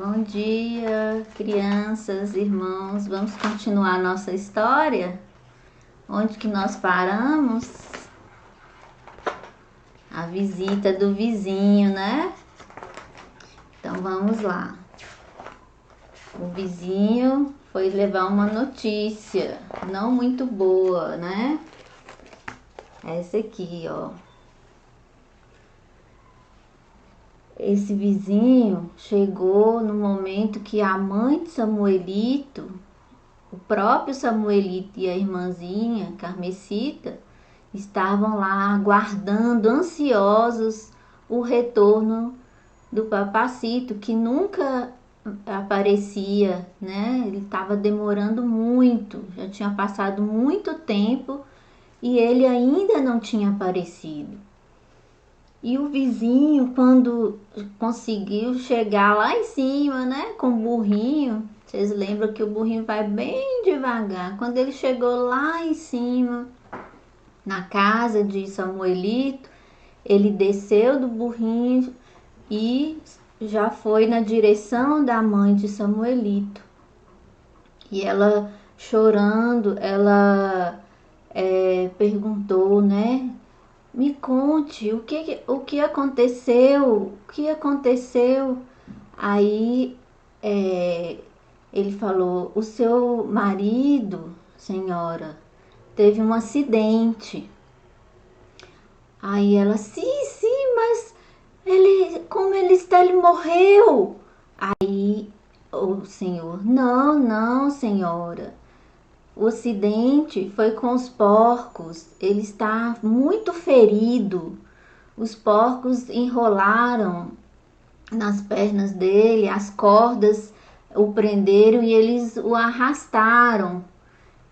Bom dia, crianças, irmãos. Vamos continuar nossa história? Onde que nós paramos? A visita do vizinho, né? Então vamos lá. O vizinho foi levar uma notícia não muito boa, né? Essa aqui, ó. Esse vizinho chegou no momento que a mãe de Samuelito, o próprio Samuelito e a irmãzinha Carmesita estavam lá aguardando, ansiosos, o retorno do papacito, que nunca aparecia, né? Ele estava demorando muito, já tinha passado muito tempo e ele ainda não tinha aparecido. E o vizinho, quando conseguiu chegar lá em cima, né, com o burrinho, vocês lembram que o burrinho vai bem devagar. Quando ele chegou lá em cima, na casa de Samuelito, ele desceu do burrinho e já foi na direção da mãe de Samuelito. E ela, chorando, ela perguntou, né? Me conte, o que aconteceu? O que aconteceu? Aí ele falou, o seu marido, senhora, teve um acidente. Aí ela, sim, mas como ele está, ele morreu. Aí o senhor, não, senhora. O acidente foi com os porcos, ele está muito ferido. Os porcos enrolaram nas pernas dele, as cordas o prenderam e eles o arrastaram.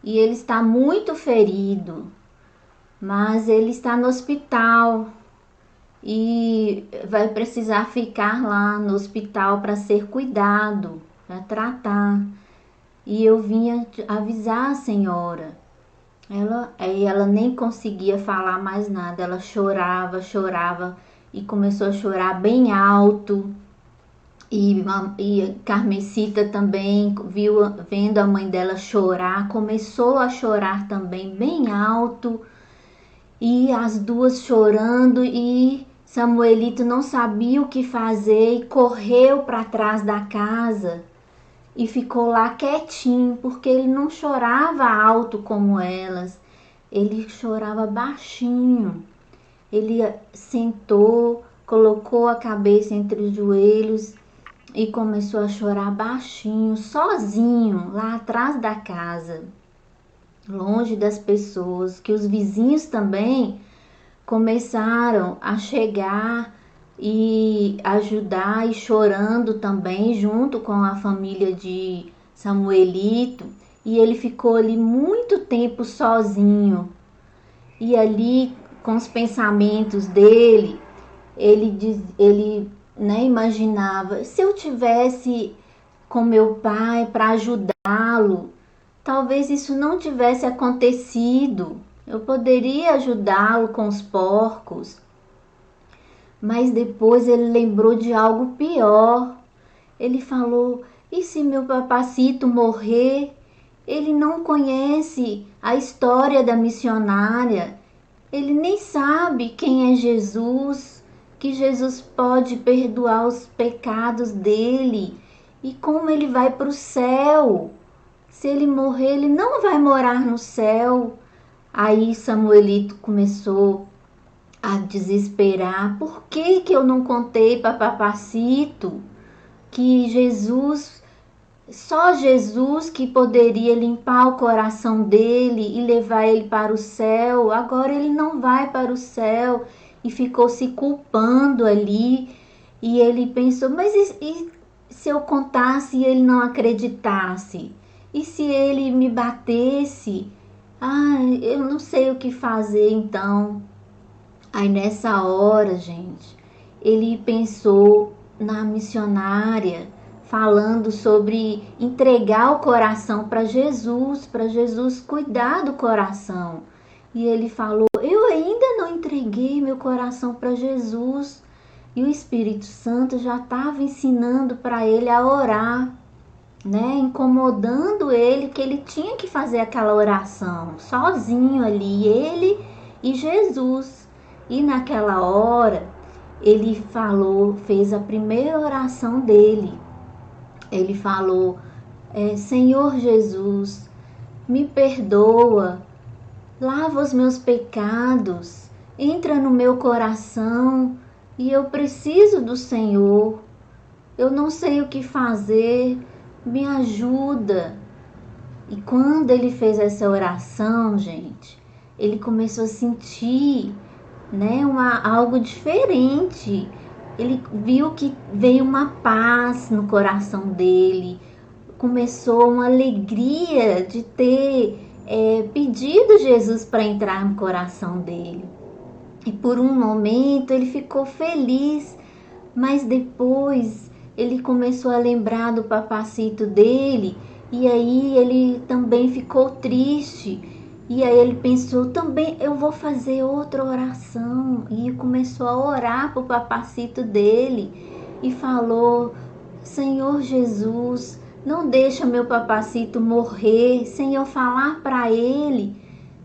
E ele está muito ferido, mas ele está no hospital e vai precisar ficar lá no hospital para ser cuidado, para tratar. E eu vinha avisar a senhora. Ela nem conseguia falar mais nada, ela chorava e começou a chorar bem alto. E Carmesita também, vendo a mãe dela chorar, começou a chorar também bem alto. E as duas chorando e Samuelito não sabia o que fazer e correu para trás da casa e ficou lá quietinho, porque ele não chorava alto como elas, ele chorava baixinho. Ele sentou, colocou a cabeça entre os joelhos e começou a chorar baixinho, sozinho, lá atrás da casa, longe das pessoas, que os vizinhos também começaram a chegar e ajudar e chorando também junto com a família de Samuelito, e ele ficou ali muito tempo sozinho. E ali com os pensamentos dele, ele né, imaginava, se eu tivesse com meu pai para ajudá-lo, talvez isso não tivesse acontecido. Eu poderia ajudá-lo com os porcos. Mas depois ele lembrou de algo pior. Ele falou, e se meu papacito morrer? Ele não conhece a história da missionária. Ele nem sabe quem é Jesus, que Jesus pode perdoar os pecados dele e como ele vai para o céu. Se ele morrer, ele não vai morar no céu. Aí Samuelito começou a desesperar. Por que eu não contei para papacito que só Jesus que poderia limpar o coração dele e levar ele para o céu? Agora ele não vai para o céu, e ficou se culpando ali. E ele pensou, mas e se eu contasse e ele não acreditasse? E se ele me batesse? Eu não sei o que fazer então. Aí nessa hora, gente, ele pensou na missionária, falando sobre entregar o coração para Jesus cuidar do coração. E ele falou, eu ainda não entreguei meu coração para Jesus. e o Espírito Santo já estava ensinando para ele a orar, né? Incomodando ele que ele tinha que fazer aquela oração sozinho ali, ele e Jesus. E naquela hora ele falou, fez a primeira oração dele. Ele falou: Senhor Jesus, me perdoa, lava os meus pecados, entra no meu coração e eu preciso do Senhor. Eu não sei o que fazer, me ajuda. E quando ele fez essa oração, gente, ele começou a sentir, né, algo diferente. Ele viu que veio uma paz no coração dele, começou uma alegria de ter pedido Jesus para entrar no coração dele. E por um momento ele ficou feliz, mas depois ele começou a lembrar do papacito dele, e aí ele também ficou triste. E aí ele pensou, também eu vou fazer outra oração. E começou a orar para o papacito dele e falou: Senhor Jesus, não deixa meu papacito morrer sem eu falar para ele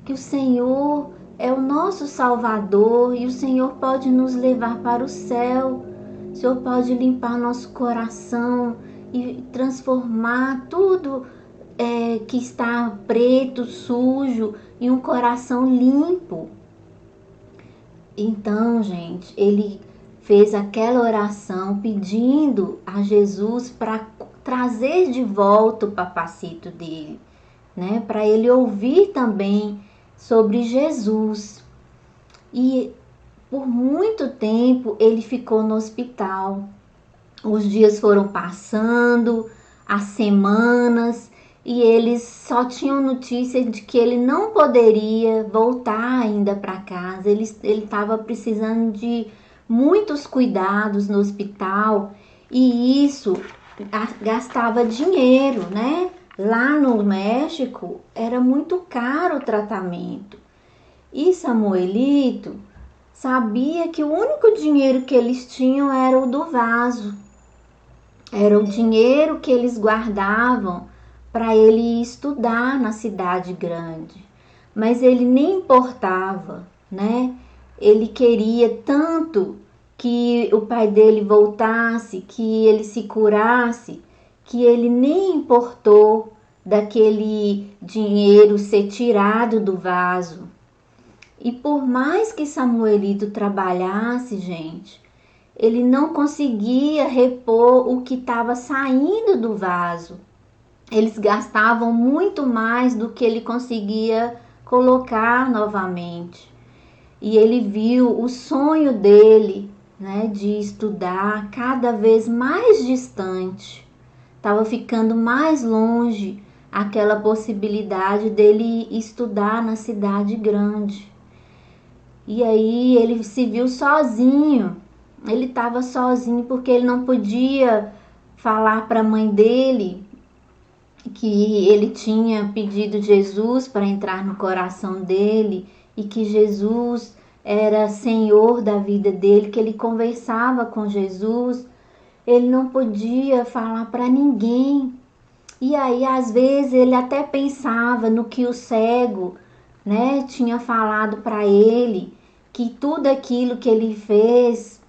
que o Senhor é o nosso Salvador e o Senhor pode nos levar para o céu. O Senhor pode limpar nosso coração e transformar tudo que está preto, sujo, em um coração limpo. Então, gente, ele fez aquela oração pedindo a Jesus para trazer de volta o papacito dele, né? Para ele ouvir também sobre Jesus. E por muito tempo ele ficou no hospital. Os dias foram passando, as semanas, e eles só tinham notícia de que ele não poderia voltar ainda para casa. Ele estava precisando de muitos cuidados no hospital, e isso gastava dinheiro, né? Lá no México era muito caro o tratamento. E Samuelito sabia que o único dinheiro que eles tinham era o do vaso. Era o dinheiro que eles guardavam para ele estudar na cidade grande. Mas ele nem importava, né? Ele queria tanto que o pai dele voltasse, que ele se curasse, que ele nem importou daquele dinheiro ser tirado do vaso. E por mais que Samuelito trabalhasse, gente, ele não conseguia repor o que estava saindo do vaso. Eles gastavam muito mais do que ele conseguia colocar novamente. E ele viu o sonho dele, né, de estudar cada vez mais distante. Estava ficando mais longe aquela possibilidade dele estudar na cidade grande. E aí ele se viu sozinho. Ele estava sozinho porque ele não podia falar para a mãe dele que ele tinha pedido Jesus para entrar no coração dele e que Jesus era Senhor da vida dele, que ele conversava com Jesus. Ele não podia falar para ninguém. E aí às vezes ele até pensava no que o cego, né, tinha falado para ele, que tudo aquilo que ele fez,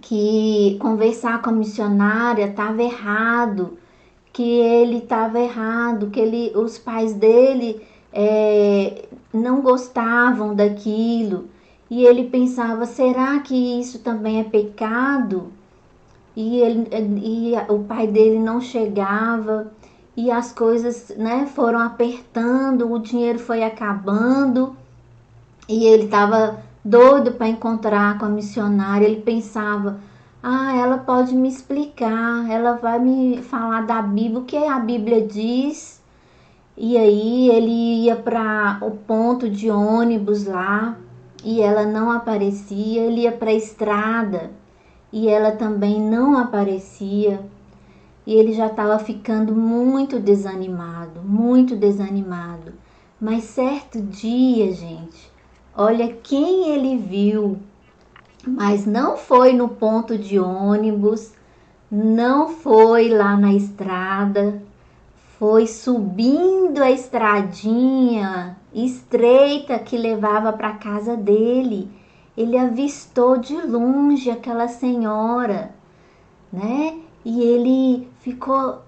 que conversar com a missionária estava errado, que ele estava errado, que os pais dele não gostavam daquilo. E ele pensava, será que isso também é pecado? E o pai dele não chegava, e as coisas, né, foram apertando, o dinheiro foi acabando, e ele estava doido para encontrar com a missionária. Ele pensava, ela pode me explicar, ela vai me falar da Bíblia, o que a Bíblia diz. E aí ele ia para o ponto de ônibus lá e ela não aparecia. Ele ia para a estrada e ela também não aparecia. E ele já estava ficando muito desanimado, muito desanimado. Mas certo dia, gente, olha quem ele viu Mas não foi no ponto de ônibus, não foi lá na estrada, foi subindo a estradinha estreita que levava para a casa dele. Ele avistou de longe aquela senhora, né? E ele ficou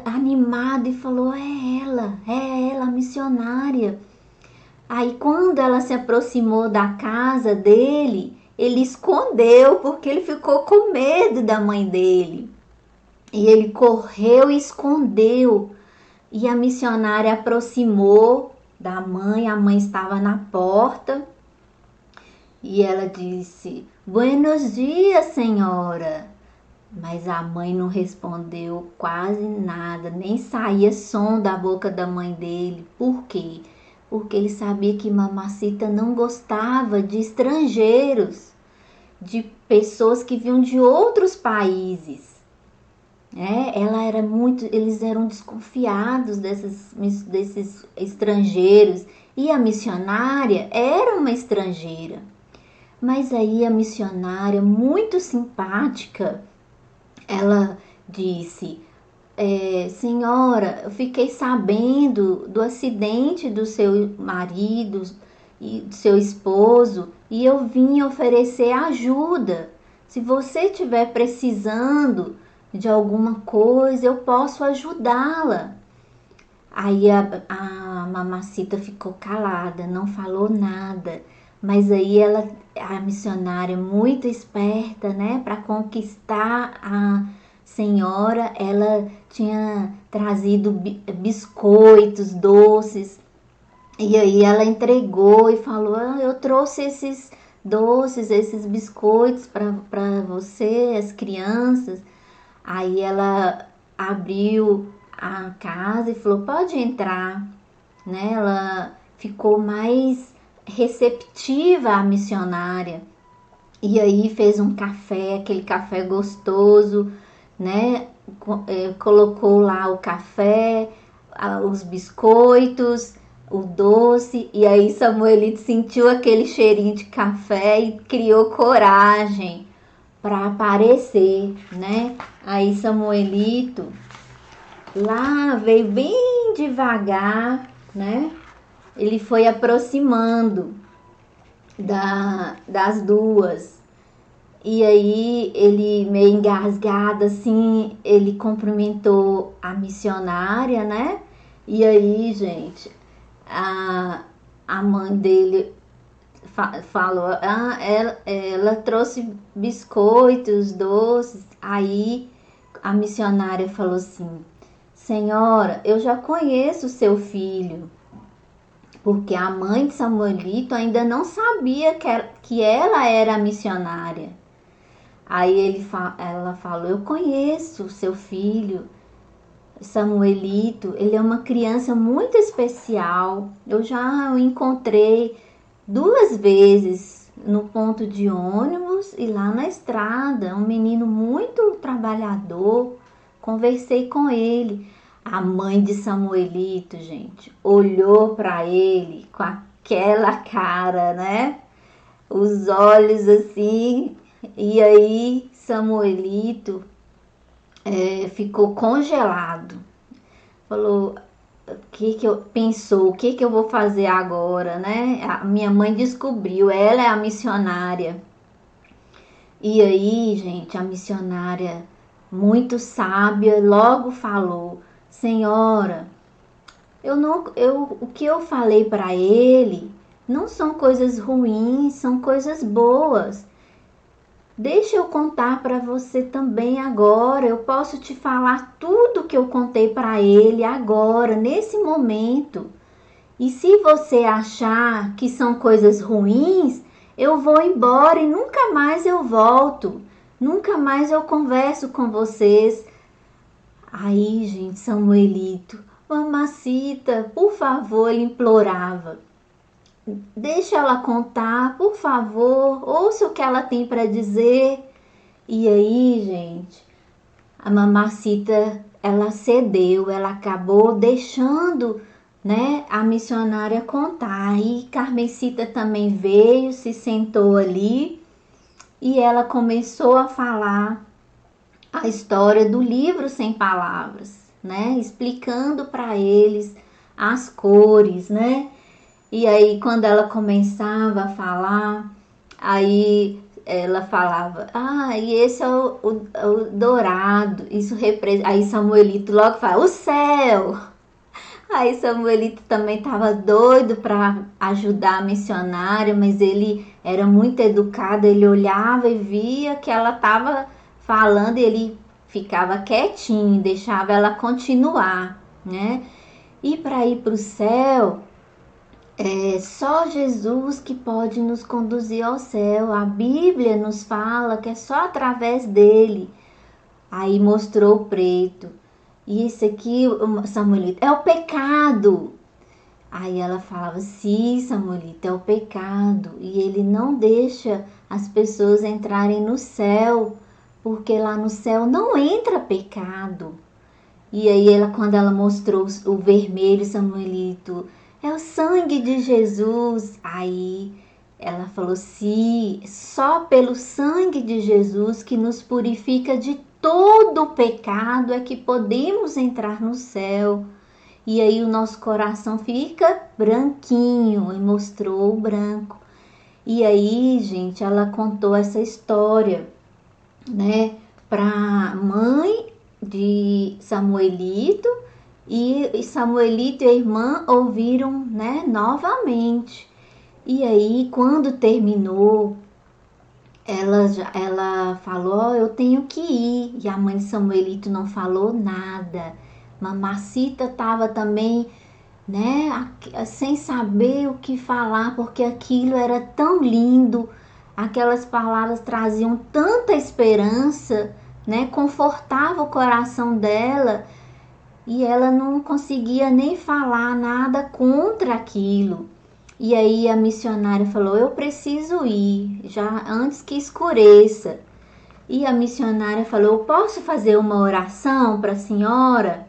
animado e falou: é ela, a missionária. Aí quando ela se aproximou da casa dele, ele escondeu porque ele ficou com medo da mãe dele. E ele correu e escondeu. E a missionária aproximou da mãe, a mãe estava na porta. E ela disse: Buenos dias, senhora. Mas a mãe não respondeu quase nada, nem saía som da boca da mãe dele. Por quê? Porque ele sabia que Mamacita não gostava de estrangeiros, de pessoas que vinham de outros países. Ela era muito, eles eram desconfiados desses estrangeiros, e a missionária era uma estrangeira. Mas aí a missionária, muito simpática, ela disse: senhora, eu fiquei sabendo do acidente do seu marido e do seu esposo e eu vim oferecer ajuda. Se você estiver precisando de alguma coisa, eu posso ajudá-la. Aí a Mamacita ficou calada, não falou nada. Mas aí a missionária, muito esperta, né, para conquistar a senhora, ela tinha trazido biscoitos, doces. E aí ela entregou e falou: eu trouxe esses doces, esses biscoitos para você, as crianças. Aí ela abriu a casa e falou: pode entrar, né? Ela ficou mais receptiva à missionária. E aí fez um café, aquele café gostoso, né? Colocou lá o café, os biscoitos, o doce, e aí Samuelito sentiu aquele cheirinho de café e criou coragem para aparecer, né? Aí Samuelito lá veio bem devagar, né? Ele foi aproximando das duas. E aí ele meio engasgado assim, ele cumprimentou a missionária, né? E aí, gente, a mãe dele falou: ela trouxe biscoitos, doces. Aí a missionária falou assim: senhora, eu já conheço seu filho, porque a mãe de Samuelito ainda não sabia que ela era a missionária. Aí ela falou: eu conheço o seu filho, Samuelito, ele é uma criança muito especial. Eu já o encontrei 2 vezes no ponto de ônibus e lá na estrada. Um menino muito trabalhador. Conversei com ele. A mãe de Samuelito, gente, olhou para ele com aquela cara, né? Os olhos assim. E aí Samuelito ficou congelado. Falou: pensou, o que eu vou fazer agora, né? A minha mãe descobriu, ela é a missionária. E aí, gente, a missionária, muito sábia, logo falou: senhora, o que eu falei para ele não são coisas ruins, são coisas boas. Deixa eu contar para você também agora. Eu posso te falar tudo que eu contei para ele agora, nesse momento. E se você achar que são coisas ruins, eu vou embora e nunca mais eu volto. Nunca mais eu converso com vocês. Aí, gente, Samuelito, Mamacita, por favor, ele implorava. Deixa ela contar, por favor, ouça o que ela tem para dizer. E aí, gente, a Mamacita, ela cedeu, ela acabou deixando, né, a missionária contar. E Carmencita também veio, se sentou ali e ela começou a falar a história do livro Sem Palavras, né? Explicando para eles as cores, né? E aí quando ela começava a falar, aí ela falava, e esse é o dourado, isso representa. Aí Samuelito logo fala, o céu. Aí Samuelito também estava doido para ajudar a missionária, mas ele era muito educado, ele olhava e via que ela estava falando, e ele ficava quietinho, deixava ela continuar, né? E para ir para o céu, é só Jesus que pode nos conduzir ao céu. A Bíblia nos fala que é só através dele. Aí mostrou o preto. E esse aqui, Samuelito, é o pecado. Aí ela falava, sim, Samuelito, é o pecado. E ele não deixa as pessoas entrarem no céu, porque lá no céu não entra pecado. E aí quando ela mostrou o vermelho, Samuelito, é o sangue de Jesus. Aí ela falou, sim, só pelo sangue de Jesus que nos purifica de todo o pecado é que podemos entrar no céu. E aí o nosso coração fica branquinho, e mostrou o branco. E aí, gente, ela contou essa história, né, para mãe de Samuelito, e Samuelito e a irmã ouviram, né, novamente. E aí, quando terminou, ela falou, eu tenho que ir. E a mãe de Samuelito não falou nada. Mamacita estava também, né, sem saber o que falar, porque aquilo era tão lindo. Aquelas palavras traziam tanta esperança, né, confortava o coração dela, e ela não conseguia nem falar nada contra aquilo. E aí a missionária falou, eu preciso ir, já antes que escureça. E a missionária falou, eu posso fazer uma oração para a senhora?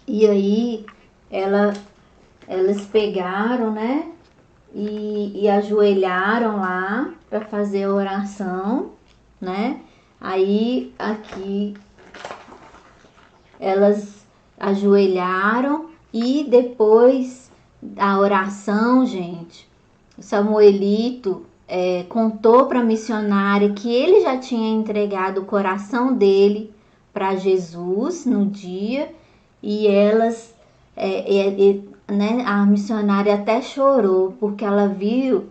E aí elas pegaram, né, e ajoelharam lá para fazer a oração, né? Aí aqui elas ajoelharam, e depois da oração, gente, Samuelito contou para a missionária que ele já tinha entregado o coração dele para Jesus no dia, e elas, né, a missionária até chorou, porque ela viu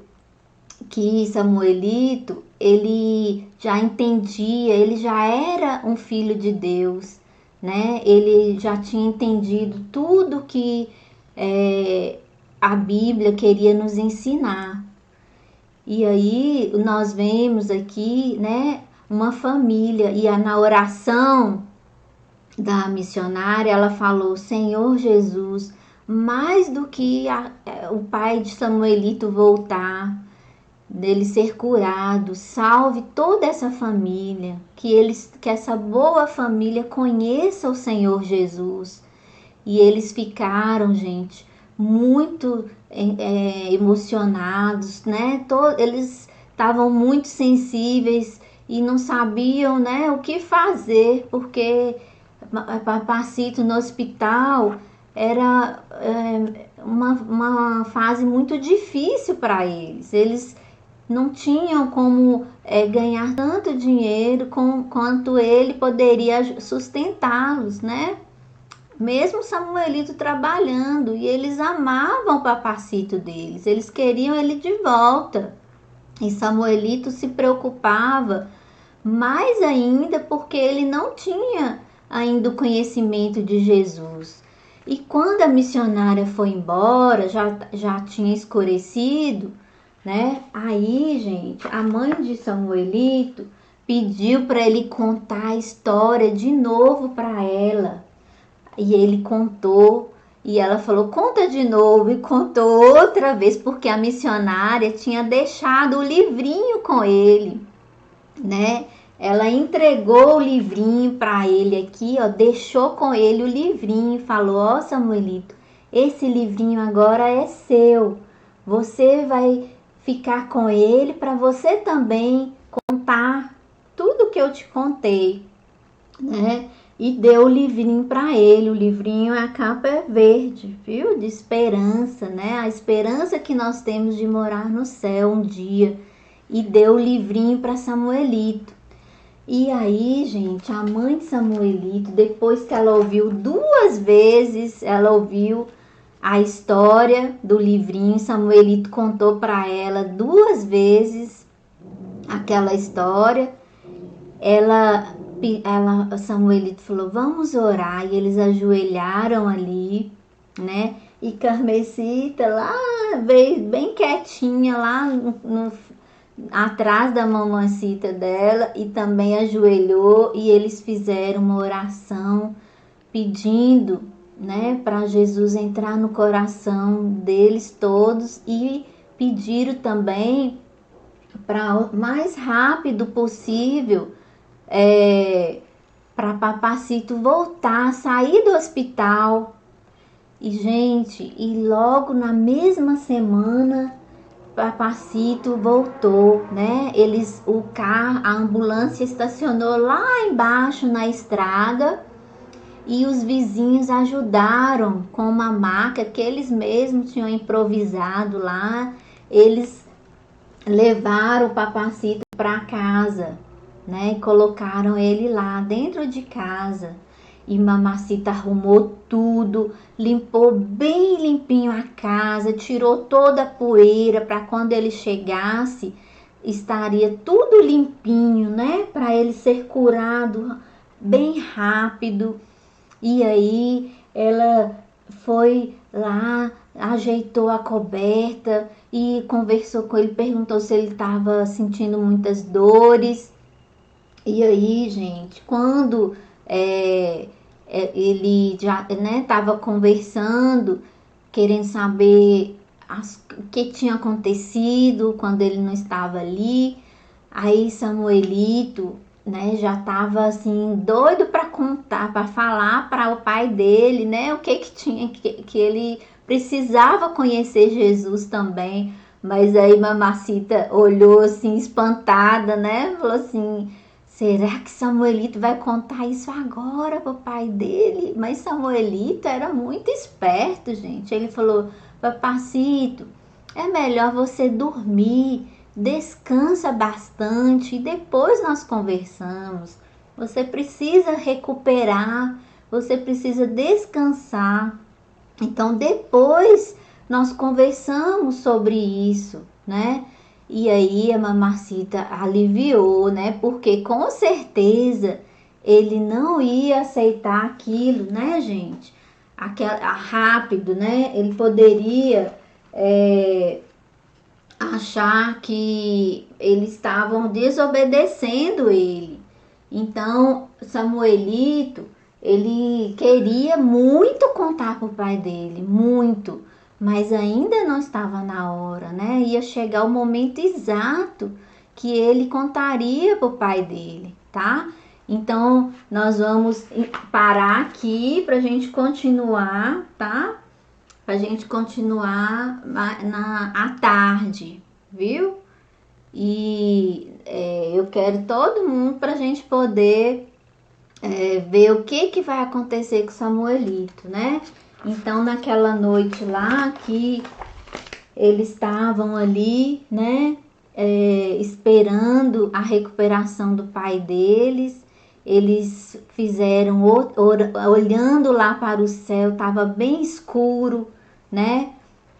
que Samuelito, ele já entendia, ele já era um filho de Deus, né? Ele já tinha entendido tudo que a Bíblia queria nos ensinar. E aí nós vemos aqui, né, uma família, e na oração da missionária ela falou, Senhor Jesus, mais do que o pai de Samuelito voltar, dele ser curado, salve toda essa família, que essa boa família conheça o Senhor Jesus. E eles ficaram, gente, muito emocionados, né? Eles estavam muito sensíveis e não sabiam, né, o que fazer, porque Papacito no hospital era uma fase muito difícil para eles. Eles não tinham como ganhar tanto dinheiro quanto ele poderia sustentá-los, né? Mesmo Samuelito trabalhando, e eles amavam o papacito deles, eles queriam ele de volta. E Samuelito se preocupava mais ainda porque ele não tinha ainda o conhecimento de Jesus. E quando a missionária foi embora, já tinha escurecido, né? Aí, gente, a mãe de Samuelito pediu para ele contar a história de novo para ela. E ele contou, e ela falou, conta de novo, e contou outra vez, porque a missionária tinha deixado o livrinho com ele, né? Ela entregou o livrinho para ele aqui, ó, deixou com ele o livrinho, falou, ó, Samuelito, esse livrinho agora é seu, você vai ficar com ele para você também contar tudo que eu te contei, né? E deu o livrinho para ele. O livrinho, a capa é verde, viu? De esperança, né? A esperança que nós temos de morar no céu um dia. E deu o livrinho para Samuelito. E aí, gente, a mãe de Samuelito, depois que ela ouviu 2 vezes, ela ouviu a história do livrinho. Samuelito contou para ela 2 vezes aquela história. Samuelito falou, vamos orar. E eles ajoelharam ali, né? E Carmesita lá veio bem quietinha lá atrás da mamacita dela e também ajoelhou, e eles fizeram uma oração pedindo, né, para Jesus entrar no coração deles todos, e pediram também para o mais rápido possível para Papacito voltar, sair do hospital. E gente, e logo na mesma semana Papacito voltou, né? A ambulância estacionou lá embaixo na estrada e os vizinhos ajudaram com uma maca que eles mesmos tinham improvisado lá. Eles levaram o Papacito para casa, né? E colocaram ele lá dentro de casa. E Mamacita arrumou tudo, limpou bem limpinho a casa, tirou toda a poeira para quando ele chegasse, estaria tudo limpinho, né? Para ele ser curado bem rápido. E aí ela foi lá, ajeitou a coberta e conversou com ele, perguntou se ele estava sentindo muitas dores. E aí, gente, quando ele já, né, estava conversando, querendo saber o que tinha acontecido quando ele não estava ali, aí Samuelito, né, já estava assim doido para contar, para falar para o pai dele, né, o que tinha, que ele precisava conhecer Jesus também. Mas aí Mamacita olhou assim espantada, né, falou assim: será que Samuelito vai contar isso agora pro pai dele? Mas Samuelito era muito esperto, gente. Ele falou: Papacito, é melhor você dormir, descansa bastante e depois nós conversamos. Você precisa recuperar, você precisa descansar. Então depois nós conversamos sobre isso, né? E aí a Mamacita aliviou, né? Porque com certeza ele não ia aceitar aquilo, né, gente? Rápido, né? Ele poderia achar que eles estavam desobedecendo ele. Então, Samuelito, ele queria muito contar para o pai dele, muito, mas ainda não estava na hora, né? Ia chegar o momento exato que ele contaria para o pai dele, tá? Então, nós vamos parar aqui para a gente continuar, tá? Pra gente continuar à tarde, viu? E eu quero todo mundo pra gente poder ver o que vai acontecer com Samuelito, né? Então, naquela noite lá que eles estavam ali, né? Esperando a recuperação do pai deles. Eles fizeram, olhando lá para o céu, estava bem escuro, né?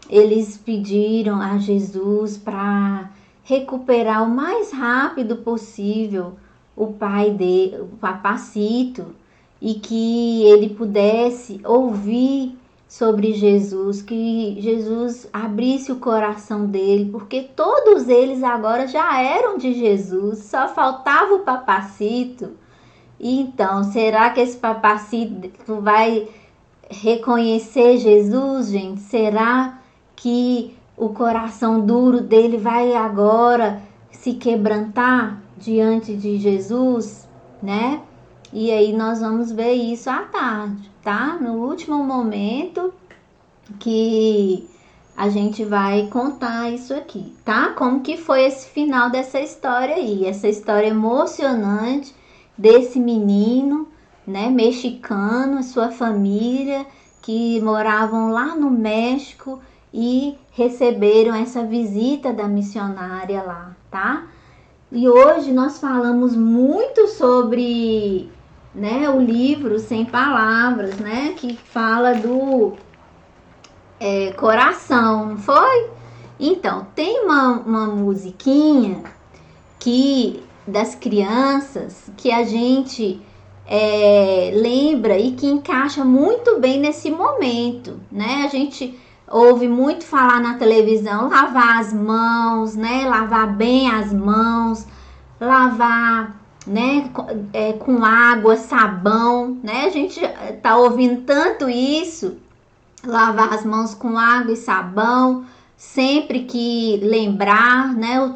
Eles pediram a Jesus para recuperar o mais rápido possível o pai dele, o Papacito, e que ele pudesse ouvir sobre Jesus, que Jesus abrisse o coração dele, porque todos eles agora já eram de Jesus, só faltava o Papacito. Então, será que esse Papacito vai reconhecer Jesus, gente? Será que o coração duro dele vai agora se quebrantar diante de Jesus, né? E aí nós vamos ver isso à tarde, tá? No último momento que a gente vai contar isso aqui, tá? Como que foi esse final dessa história aí, essa história emocionante desse menino, né, mexicano, sua família, que moravam lá no México e receberam essa visita da missionária lá, tá? E hoje nós falamos muito sobre, né, o livro Sem Palavras, né, que fala do coração, não foi? Então, tem uma musiquinha que das crianças que a gente lembra e que encaixa muito bem nesse momento, né? A gente ouve muito falar na televisão, lavar as mãos, né? Lavar bem as mãos, lavar, né? Com água, sabão, né? A gente tá ouvindo tanto isso, lavar as mãos com água e sabão, sempre que lembrar, né?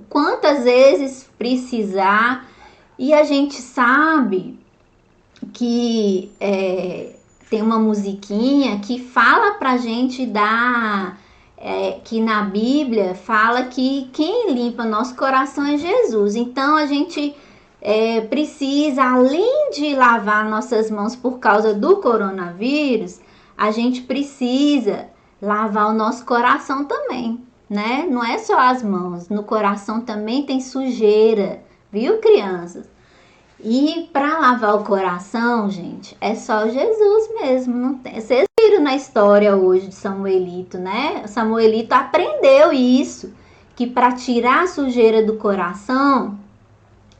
Quantas vezes precisar. E a gente sabe que tem uma musiquinha que fala pra gente que na Bíblia fala que quem limpa nosso coração é Jesus. Então a gente precisa, além de lavar nossas mãos por causa do coronavírus, a gente precisa lavar o nosso coração também, né? Não é só as mãos, no coração também tem sujeira, viu, crianças? E para lavar o coração, gente, é só Jesus mesmo, não tem. Vocês viram na história hoje de Samuelito, né? Samuelito aprendeu isso, que para tirar a sujeira do coração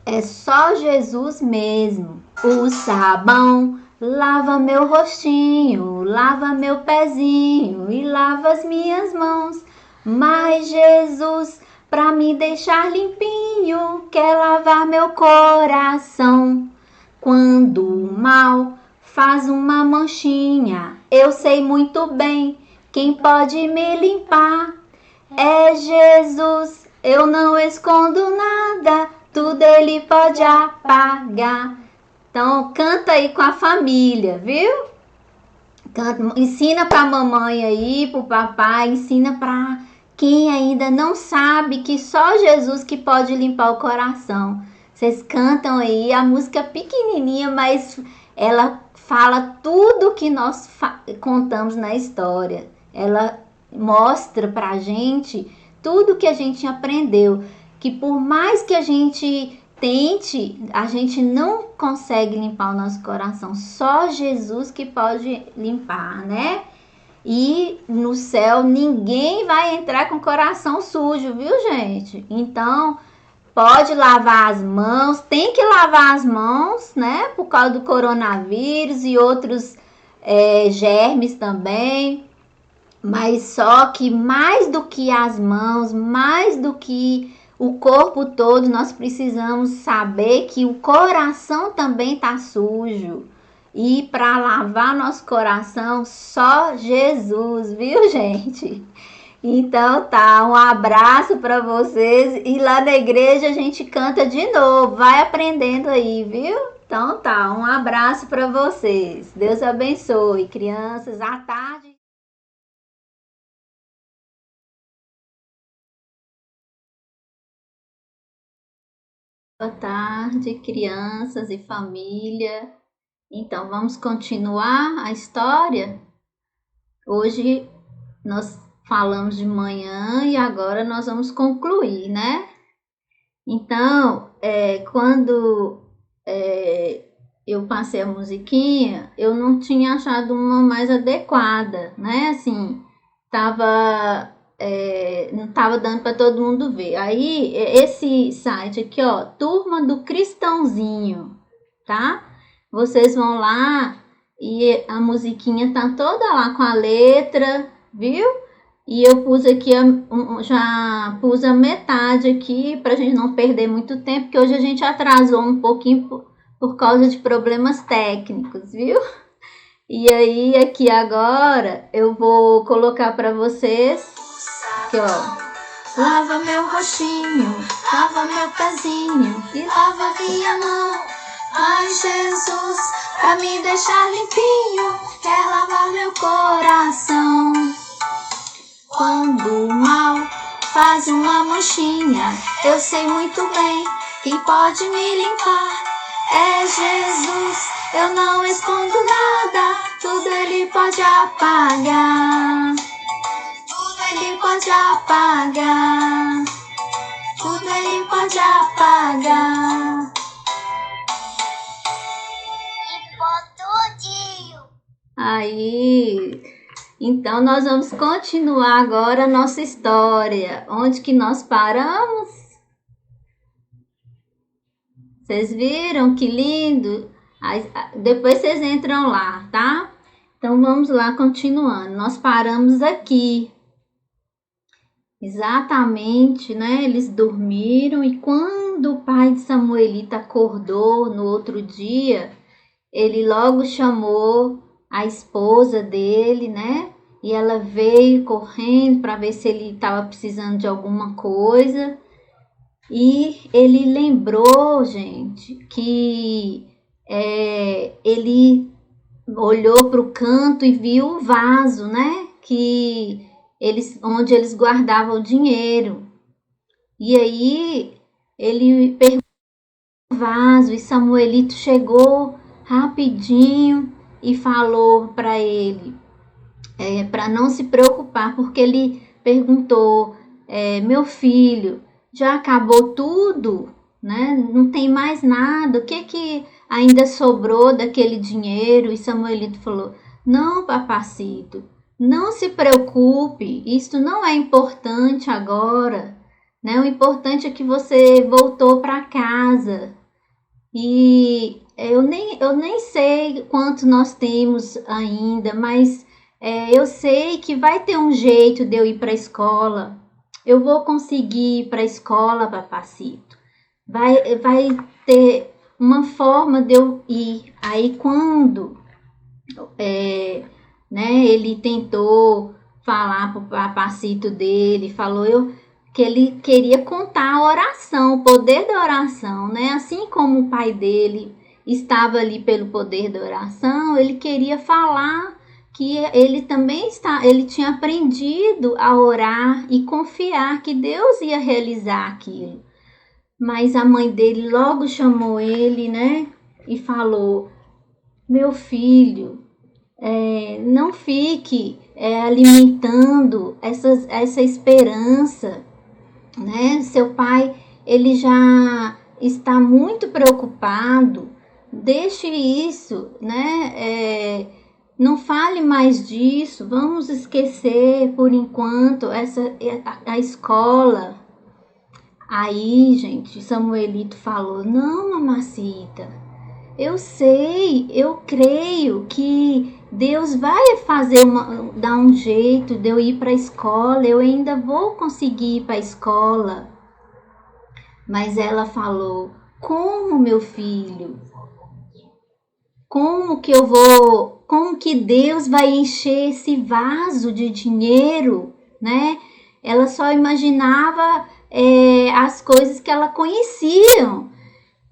é só Jesus mesmo. O sabão lava meu rostinho, lava meu pezinho e lava as minhas mãos. Mas Jesus, pra me deixar limpinho, quer lavar meu coração. Quando o mal faz uma manchinha, eu sei muito bem quem pode me limpar. É Jesus, eu não escondo nada, tudo ele pode apagar. Então, canta aí com a família, viu? Canta, ensina pra mamãe aí, pro papai, ensina pra quem ainda não sabe que só Jesus que pode limpar o coração. Vocês cantam aí, a música é pequenininha, mas ela fala tudo que nós contamos na história. Ela mostra pra gente tudo que a gente aprendeu, que por mais que a gente tente, a gente não consegue limpar o nosso coração, só Jesus que pode limpar, né? E no céu ninguém vai entrar com o coração sujo, viu, gente? Então, pode lavar as mãos, tem que lavar as mãos, né? Por causa do coronavírus e outros germes também. Mas só que mais do que as mãos, mais do que o corpo todo, nós precisamos saber que o coração também tá sujo. E para lavar nosso coração, só Jesus, viu, gente? Então tá, um abraço para vocês e lá na igreja a gente canta de novo, vai aprendendo aí, viu? Então tá, um abraço para vocês. Deus abençoe, crianças, à tarde. Boa tarde, crianças e família. Então, vamos continuar a história? Hoje nós falamos de manhã e agora nós vamos concluir, né? Então, quando eu passei a musiquinha, eu não tinha achado uma mais adequada, né? Assim, não tava dando para todo mundo ver. Aí, esse site aqui, ó, Turma do Cristãozinho, tá? Vocês vão lá e a musiquinha tá toda lá com a letra, viu? E eu pus aqui, já pus a metade aqui pra gente não perder muito tempo, porque hoje a gente atrasou um pouquinho por causa de problemas técnicos, viu? E aí, aqui agora, eu vou colocar pra vocês, aqui ó. Lava meu rostinho, lava meu pezinho e lava minha mão. Ai, Jesus, pra me deixar limpinho, quer lavar meu coração. Quando o mal faz uma manchinha, eu sei muito bem quem pode me limpar. É Jesus, eu não escondo nada, tudo Ele pode apagar. Tudo Ele pode apagar. Tudo Ele pode apagar. Aí, então nós vamos continuar agora a nossa história. Onde que nós paramos? Vocês viram que lindo? Aí, depois vocês entram lá, tá? Então vamos lá continuando. Nós paramos aqui. Exatamente, né? Eles dormiram e quando o pai de Samuelita acordou no outro dia, ele logo chamou a esposa dele, né? E ela veio correndo para ver se ele estava precisando de alguma coisa. E ele lembrou, gente, que ele olhou para o canto e viu o vaso, né? Onde eles guardavam o dinheiro. E aí ele perguntou o vaso e Samuelito chegou rapidinho e falou para ele para não se preocupar, porque ele perguntou, meu filho, já acabou tudo, né? Não tem mais nada, o que ainda sobrou daquele dinheiro? E Samuelito falou, não, papacito, não se preocupe, isso não é importante agora, né? O importante é que você voltou para casa. E eu nem sei quanto nós temos ainda, mas eu sei que vai ter um jeito de eu ir para a escola. Eu vou conseguir ir para a escola, papacito. Vai ter uma forma de eu ir. Aí quando ele tentou falar para o papacito dele, falou que ele queria contar a oração, o poder da oração, né? Assim como o pai dele estava ali pelo poder da oração, ele queria falar que ele também ele tinha aprendido a orar e confiar que Deus ia realizar aquilo. Mas a mãe dele logo chamou ele, né? E falou, meu filho, não fique alimentando essa esperança, né? Seu pai, ele já está muito preocupado, deixe isso, né? Não fale mais disso, vamos esquecer por enquanto a escola. Aí, gente, Samuelito falou, não, mamacita, eu sei, eu creio que Deus vai dar um jeito de eu ir para a escola, eu ainda vou conseguir ir para a escola. Mas ela falou, como, meu filho? Como que Deus vai encher esse vaso de dinheiro, né? Ela só imaginava as coisas que ela conhecia.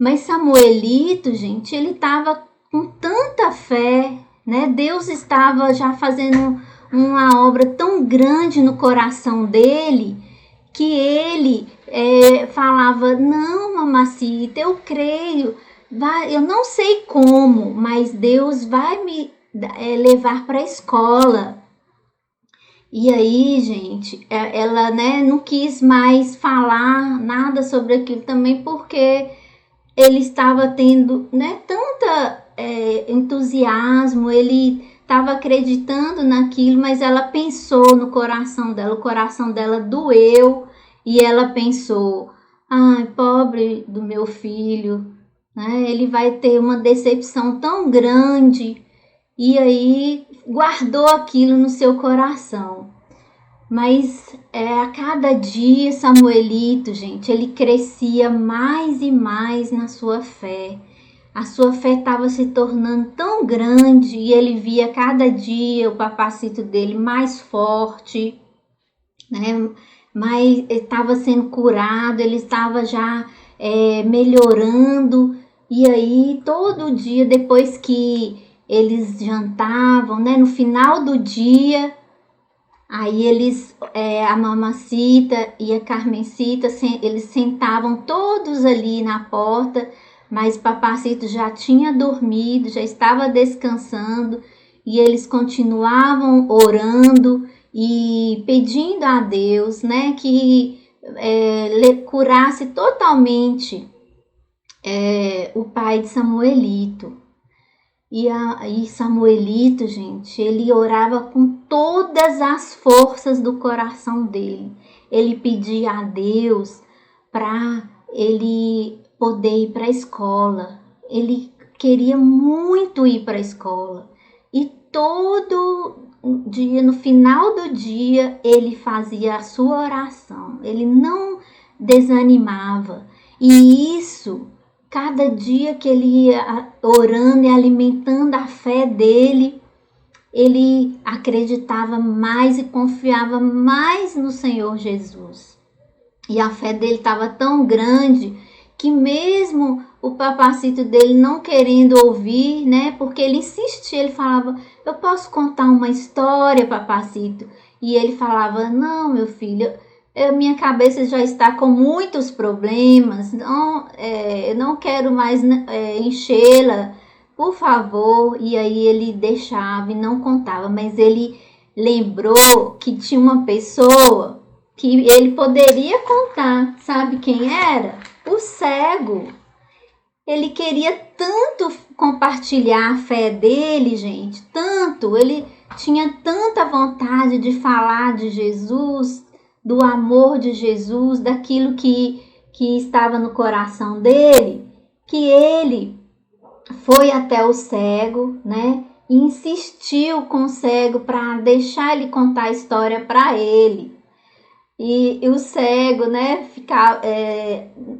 Mas Samuelito, gente, ele estava com tanta fé, né? Deus estava já fazendo uma obra tão grande no coração dele, que ele falava, não, mamacita, eu creio, eu não sei como, mas Deus vai me levar para a escola. E aí, gente, ela, né, não quis mais falar nada sobre aquilo também, porque ele estava tendo, né, tanta entusiasmo, ele estava acreditando naquilo, mas ela pensou no coração dela, o coração dela doeu e ela pensou, ai, pobre do meu filho, né, ele vai ter uma decepção tão grande, e aí guardou aquilo no seu coração. Mas a cada dia Samuelito, gente, ele crescia mais e mais na sua fé. A sua fé estava se tornando tão grande e ele via cada dia o papacito dele mais forte, né? Mas estava sendo curado, ele estava já melhorando. E aí todo dia, depois que eles jantavam, né? No final do dia, Aí a Mamacita e a Carmencita, eles sentavam todos ali na porta, mas Papacito já tinha dormido, já estava descansando, e eles continuavam orando e pedindo a Deus, né, que curasse totalmente o pai de Samuelito. E Samuelito, gente, ele orava com todas as forças do coração dele. Ele pedia a Deus para ele poder ir para a escola. Ele queria muito ir para a escola. E todo dia, no final do dia, ele fazia a sua oração. Ele não desanimava. E isso, cada dia que ele ia orando e alimentando a fé dele, ele acreditava mais e confiava mais no Senhor Jesus. E a fé dele estava tão grande que mesmo o papacito dele não querendo ouvir, né? Porque ele insistia, ele falava, eu posso contar uma história, papacito? E ele falava, não, meu filho, minha cabeça já está com muitos problemas, eu não quero mais enchê-la, por favor. E aí ele deixava e não contava, mas ele lembrou que tinha uma pessoa que ele poderia contar. Sabe quem era? O cego. Ele queria tanto compartilhar a fé dele, gente, tanto, ele tinha tanta vontade de falar de Jesus, do amor de Jesus, daquilo que estava no coração dele, que ele foi até o cego, né? E insistiu com o cego para deixar ele contar a história para ele. E o cego, né, ficava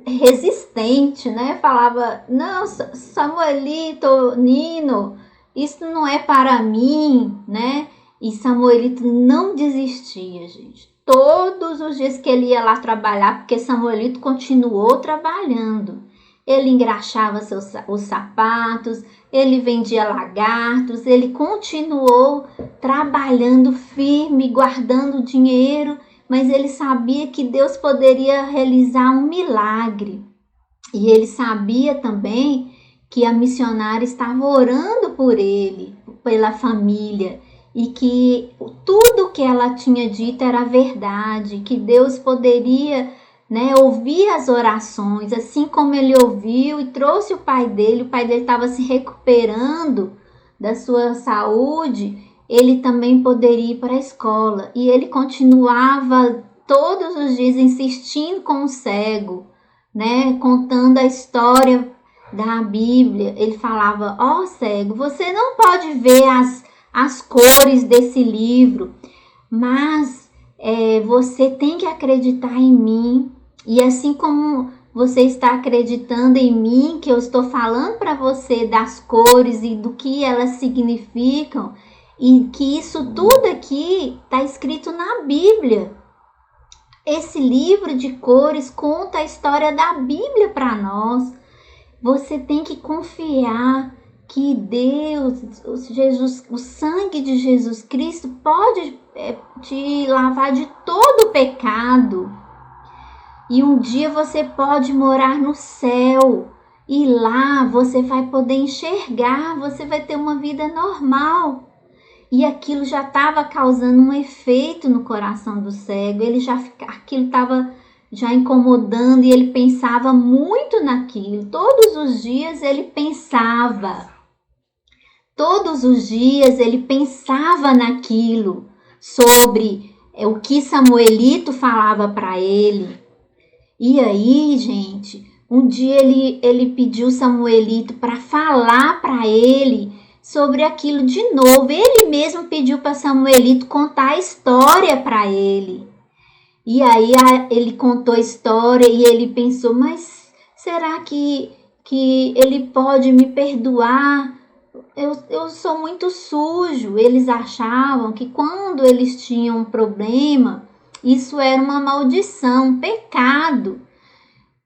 resistente, né? Falava, não, Samuelito, Nino, isso não é para mim, né? E Samuelito não desistia, gente. Todos os dias que ele ia lá trabalhar, porque Samuelito continuou trabalhando. Ele engraxava os sapatos, ele vendia lagartos, ele continuou trabalhando firme, guardando dinheiro, mas ele sabia que Deus poderia realizar um milagre. E ele sabia também que a missionária estava orando por ele, pela família, e que tudo que ela tinha dito era verdade, que Deus poderia, né, ouvir as orações, assim como ele ouviu e trouxe o pai dele estava se recuperando da sua saúde, ele também poderia ir para a escola. E ele continuava todos os dias insistindo com o cego, né, contando a história da Bíblia. Ele falava, ó cego, você não pode ver as cores desse livro, mas você tem que acreditar em mim. E assim como você está acreditando em mim, que eu estou falando para você das cores e do que elas significam, e que isso tudo aqui está escrito na Bíblia. Esse livro de cores conta a história da Bíblia para nós. Você tem que confiar que Deus, Jesus, o sangue de Jesus Cristo pode te lavar de todo o pecado. E um dia você pode morar no céu. E lá você vai poder enxergar, você vai ter uma vida normal. E aquilo já estava causando um efeito no coração do cego. Aquilo estava já incomodando e ele pensava muito naquilo. Todos os dias ele pensava. Todos os dias ele pensava naquilo, sobre o que Samuelito falava para ele. E aí, gente, um dia ele pediu Samuelito para falar para ele sobre aquilo de novo. Ele mesmo pediu para Samuelito contar a história para ele. E aí ele contou a história e ele pensou, mas será que ele pode me perdoar? Eu sou muito sujo. Eles achavam que quando eles tinham um problema, isso era uma maldição, um pecado.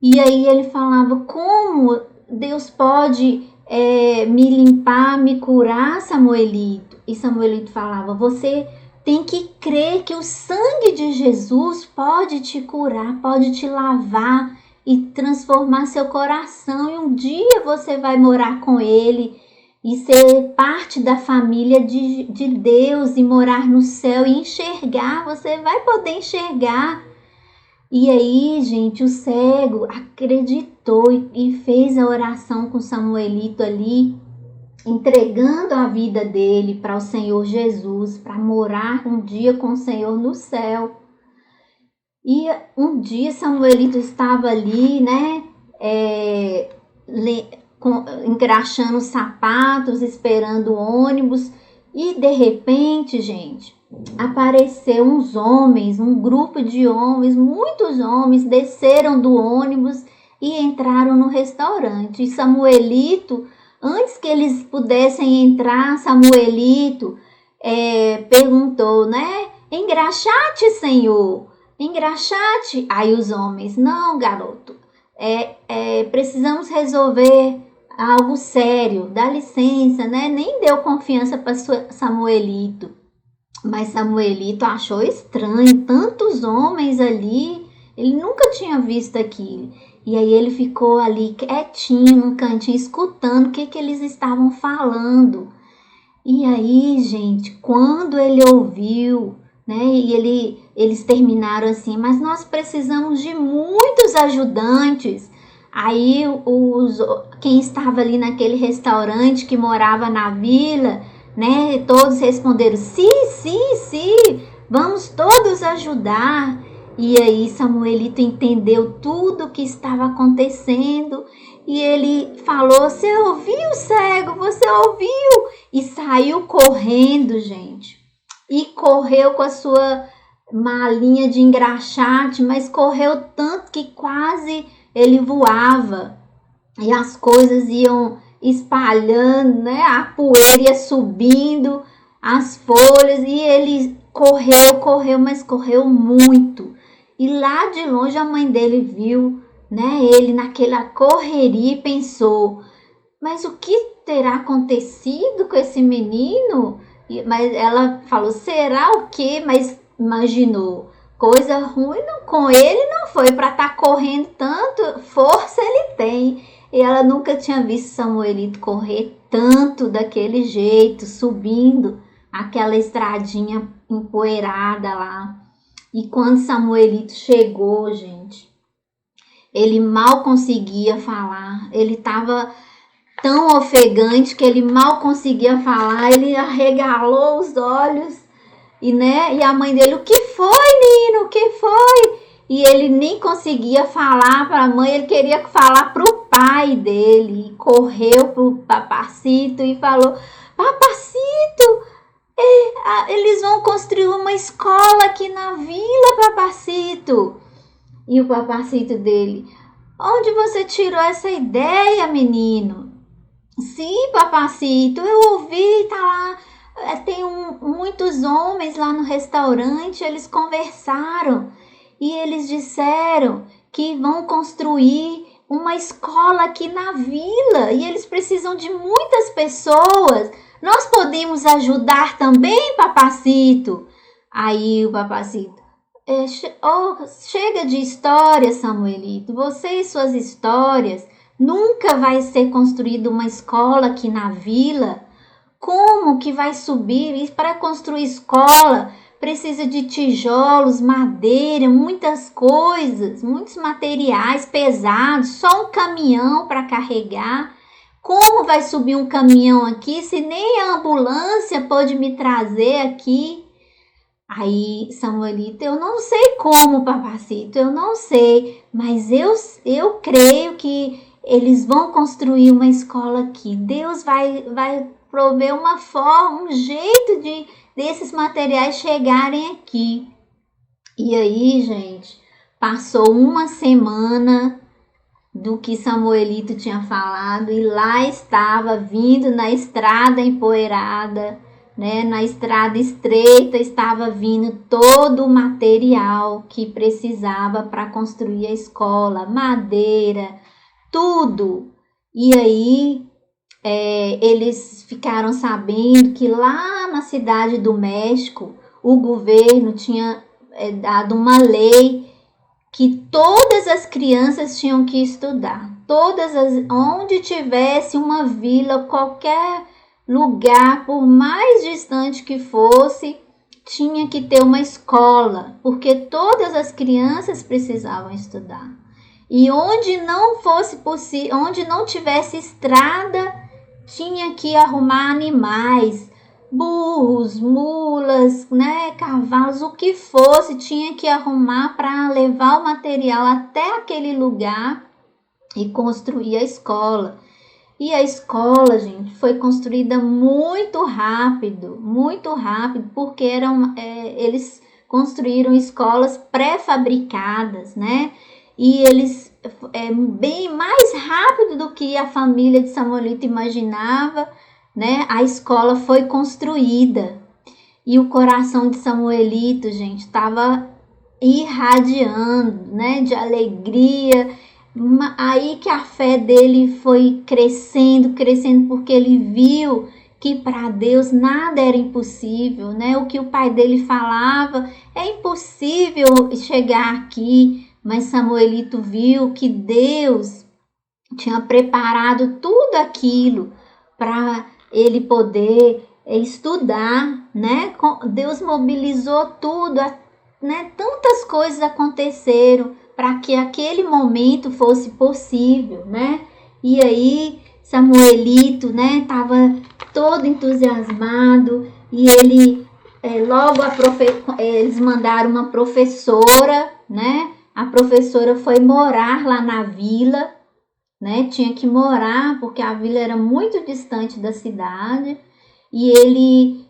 E aí ele falava, como Deus pode me limpar, me curar, Samuelito? E Samuelito falava, você tem que crer que o sangue de Jesus pode te curar, pode te lavar e transformar seu coração. E um dia você vai morar com Ele e ser parte da família de Deus e morar no céu e enxergar. Você vai poder enxergar. E aí, gente, o cego acreditou e fez a oração com Samuelito ali, entregando a vida dele para o Senhor Jesus, para morar um dia com o Senhor no céu. E um dia Samuelito estava ali, né, engraxando os sapatos, esperando o ônibus, e de repente, gente, apareceu uns homens, um grupo de homens, muitos homens desceram do ônibus e entraram no restaurante. E Samuelito, antes que eles pudessem entrar, Samuelito perguntou, né? Engraxate, Senhor, engraxate. Aí os homens, não, garoto, precisamos resolver algo sério, dá licença, né? Nem deu confiança para Samuelito. Mas Samuelito achou estranho, tantos homens ali, ele nunca tinha visto aquilo. E aí ele ficou ali quietinho, num cantinho, escutando o que eles estavam falando. E aí, gente, quando ele ouviu, né, e eles terminaram assim, mas nós precisamos de muitos ajudantes. Aí quem estava ali naquele restaurante que morava na vila, né, todos responderam, sim, vamos todos ajudar. E aí Samuelito entendeu tudo o que estava acontecendo e ele falou, você ouviu, cego? Você ouviu? E saiu correndo, gente. E correu com a sua malinha de engraxate, mas correu tanto que quase ele voava. E as coisas iam espalhando, né? A poeira ia subindo, as folhas, e ele correu, mas correu muito. E lá de longe a mãe dele viu, né, ele naquela correria e pensou, mas o que terá acontecido com esse menino? Mas ela falou, será o quê? Mas imaginou, coisa ruim com ele não foi, para estar correndo tanto, força ele tem. E ela nunca tinha visto Samuelito correr tanto daquele jeito, subindo aquela estradinha empoeirada lá. E quando Samuelito chegou, gente, ele mal conseguia falar. Ele estava tão ofegante que ele mal conseguia falar. Ele arregalou os olhos e a mãe dele, o que foi, Nino? O que foi? E ele nem conseguia falar para a mãe, ele queria falar para o pai dele. E correu para o Papacito e falou, Papacito, eles vão construir uma escola aqui na vila, Papacito. E o Papacito dele, onde você tirou essa ideia, menino? Sim, Papacito, eu ouvi, tá lá, tem muitos homens lá no restaurante, eles conversaram e eles disseram que vão construir uma escola aqui na vila e eles precisam de muitas pessoas. Nós podemos ajudar também, Papacito? Aí o Papacito, chega de história, Samuelito. Você e suas histórias. Nunca vai ser construída uma escola aqui na vila. Como que vai subir? E para construir escola precisa de tijolos, madeira, muitas coisas, muitos materiais pesados, só um caminhão para carregar. Como vai subir um caminhão aqui se nem a ambulância pode me trazer aqui? Aí Samuelito, eu não sei como, Papacito, eu não sei, mas eu creio que eles vão construir uma escola aqui. Deus vai prover uma forma, um jeito desses materiais chegarem aqui. E aí, gente, passou uma semana do que Samuelito tinha falado e lá estava vindo na estrada empoeirada, né, na estrada estreita estava vindo todo o material que precisava para construir a escola, madeira, tudo. E aí eles ficaram sabendo que lá na cidade do México o governo tinha dado uma lei que todas as crianças tinham que estudar. Onde tivesse uma vila, qualquer lugar, por mais distante que fosse, tinha que ter uma escola, porque todas as crianças precisavam estudar. E onde não fosse possível, onde não tivesse estrada, tinha que arrumar animais, burros, mulas, né, cavalos, o que fosse, tinha que arrumar para levar o material até aquele lugar e construir a escola. E a escola, gente, foi construída muito rápido, porque eles construíram escolas pré-fabricadas, né? E eles bem mais rápido do que a família de Samuelito imaginava, né? A escola foi construída e o coração de Samuelito, gente, estava irradiando, né? De alegria. Aí que a fé dele foi crescendo, porque ele viu que para Deus nada era impossível, né? O que o pai dele falava, é impossível chegar aqui, mas Samuelito viu que Deus tinha preparado tudo aquilo para ele poder estudar, né? Deus mobilizou tudo, né? Tantas coisas aconteceram para que aquele momento fosse possível, né? E aí Samuelito, né, estava todo entusiasmado e ele logo eles mandaram uma professora, né? A professora foi morar lá na vila, né? Tinha que morar porque a vila era muito distante da cidade e ele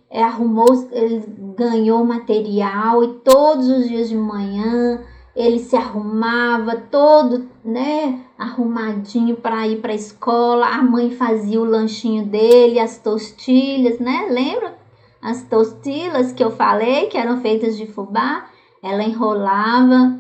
ele ganhou material e todos os dias de manhã ele se arrumava todo, né, arrumadinho para ir para a escola. A mãe fazia o lanchinho dele, as tostilhas, né? Lembra? As tostilhas que eu falei que eram feitas de fubá, ela enrolava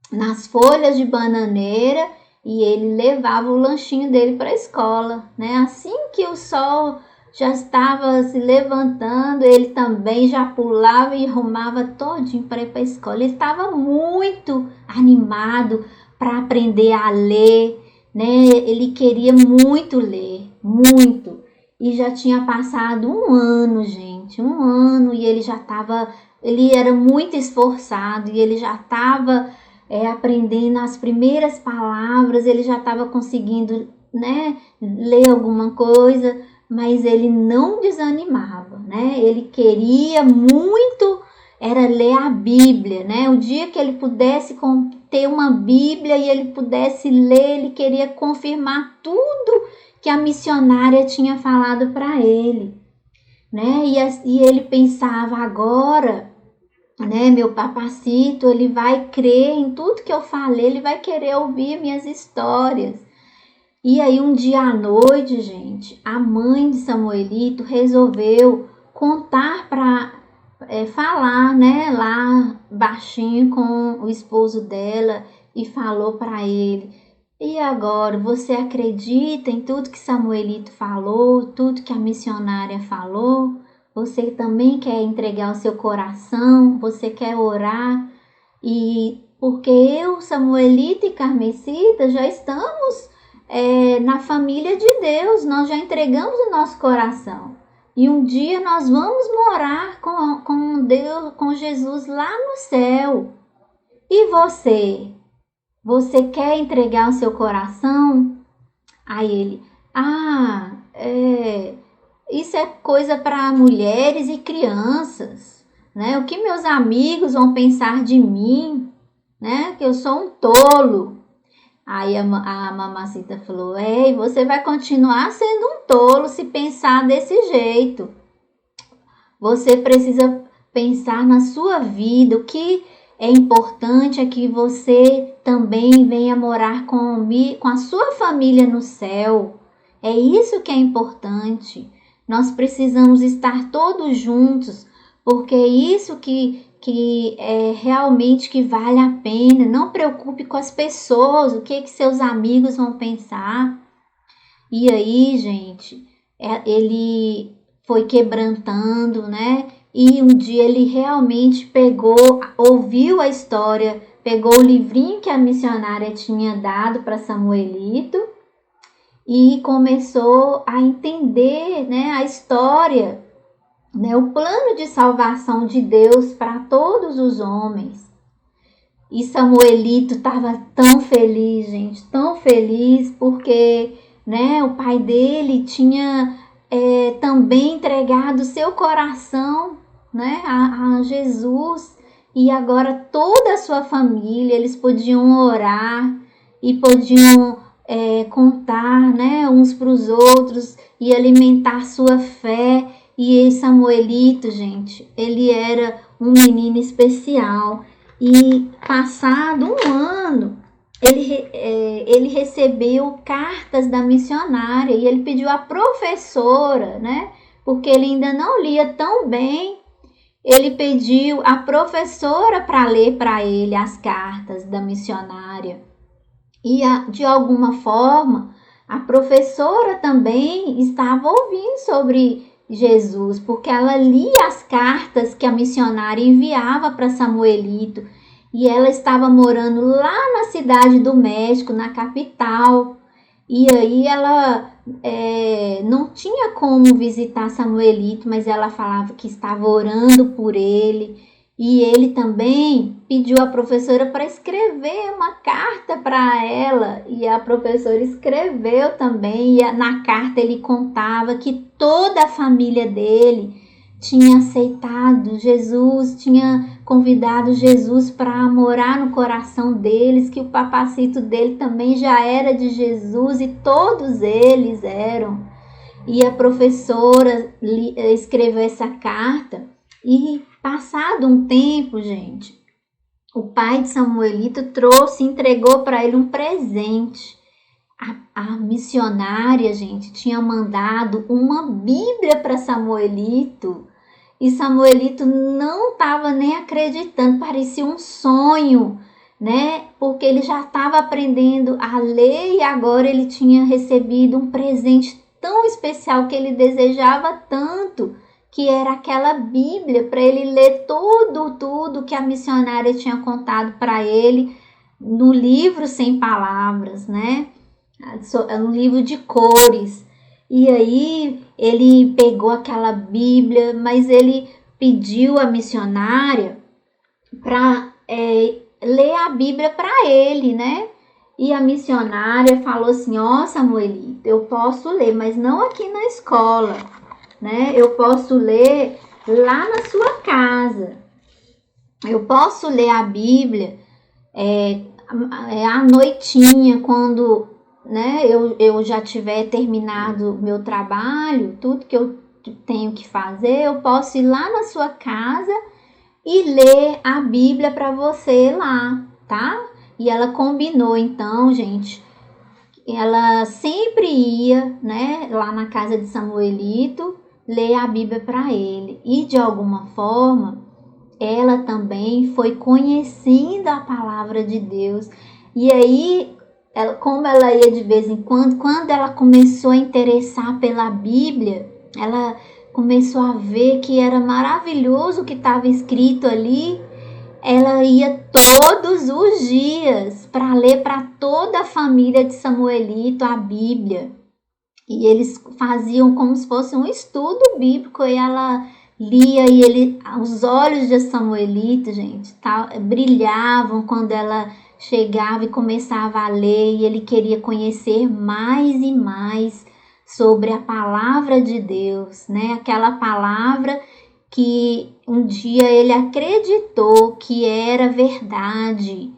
nas folhas de bananeira e ele levava o lanchinho dele para a escola, né? Assim que o sol já estava se levantando, ele também já pulava e arrumava todinho para ir para a escola. Ele estava muito animado para aprender a ler, né? Ele queria muito ler, muito. E já tinha passado um ano, gente, um ano, e ele era muito esforçado e ele já estava aprendendo as primeiras palavras, ele já estava conseguindo, né, ler alguma coisa, mas ele não desanimava, né? Ele queria muito era ler a Bíblia, né? O dia que ele pudesse ter uma Bíblia e ele pudesse ler, ele queria confirmar tudo que a missionária tinha falado para ele, né? E ele pensava, agora, né, meu papacito, ele vai crer em tudo que eu falei, ele vai querer ouvir minhas histórias. E aí um dia à noite, gente, a mãe de Samuelito resolveu contar para falar, né, lá baixinho com o esposo dela e falou para ele: "E agora, você acredita em tudo que Samuelito falou, tudo que a missionária falou? Você também quer entregar o seu coração? Você quer orar? E porque eu, Samuelito e Carmesita já estamos na família de Deus, nós já entregamos o nosso coração. E um dia nós vamos morar com Deus, com Jesus lá no céu. E você? Você quer entregar o seu coração?" Aí ele: isso é coisa para mulheres e crianças, né? O que meus amigos vão pensar de mim, né? Que eu sou um tolo. Aí a mamacita falou: "E você vai continuar sendo um tolo se pensar desse jeito. Você precisa pensar na sua vida. O que é importante é que você também venha morar com a sua família no céu. É isso que é importante. Nós precisamos estar todos juntos, porque é isso que é realmente que vale a pena. Não preocupe com as pessoas, o que seus amigos vão pensar." E aí, gente, ele foi quebrantando, né? E um dia ele realmente ouviu a história, pegou o livrinho que a missionária tinha dado para Samuelito e começou a entender, né, a história, né, o plano de salvação de Deus para todos os homens. E Samuelito estava tão feliz, gente, tão feliz, porque, né, o pai dele tinha também entregado seu coração, né, a Jesus, e agora toda a sua família, eles podiam orar e podiam contar, né, uns para os outros e alimentar sua fé. E Samuelito, gente, ele era um menino especial. E passado um ano, ele recebeu cartas da missionária e ele pediu à professora, né? Porque ele ainda não lia tão bem, ele pediu à professora para ler para ele as cartas da missionária. E de alguma forma, a professora também estava ouvindo sobre Jesus, porque ela lia as cartas que a missionária enviava para Samuelito, e ela estava morando lá na cidade do México, na capital, e aí ela não tinha como visitar Samuelito, mas ela falava que estava orando por ele, e ele também pediu à professora para escrever uma carta para ela, e a professora escreveu também, e na carta ele contava que toda a família dele tinha aceitado Jesus, tinha convidado Jesus para morar no coração deles, que o papacito dele também já era de Jesus e todos eles eram. E a professora escreveu essa carta e passado um tempo, gente, o pai de Samuelito entregou para ele um presente. A missionária, gente, tinha mandado uma Bíblia para Samuelito. E Samuelito não estava nem acreditando, parecia um sonho, né? Porque ele já estava aprendendo a ler e agora ele tinha recebido um presente tão especial que ele desejava tanto, que era aquela Bíblia para ele ler tudo que a missionária tinha contado para ele no livro sem palavras, né? Um livro de cores. E aí ele pegou aquela Bíblia, mas ele pediu à missionária para ler a Bíblia para ele, né? E a missionária falou assim: ó, Samuelito, eu posso ler, mas não aqui na escola, né? Eu posso ler lá na sua casa. Eu posso ler a Bíblia à noitinha, quando, né, eu já tiver terminado meu trabalho, tudo que eu tenho que fazer, eu posso ir lá na sua casa e ler a Bíblia para você lá, tá? E ela combinou, então, gente, ela sempre ia, né, lá na casa de Samuelito, ler a Bíblia para ele. E de alguma forma, ela também foi conhecendo a palavra de Deus. E aí, como ela ia de vez em quando ela começou a interessar pela Bíblia, ela começou a ver que era maravilhoso o que estava escrito ali. Ela ia todos os dias para ler para toda a família de Samuelito a Bíblia. E eles faziam como se fosse um estudo bíblico, e ela lia, e os olhos de Samuelito, gente, brilhavam quando ela chegava e começava a ler, e ele queria conhecer mais e mais sobre a palavra de Deus, né? Aquela palavra que um dia ele acreditou que era verdade,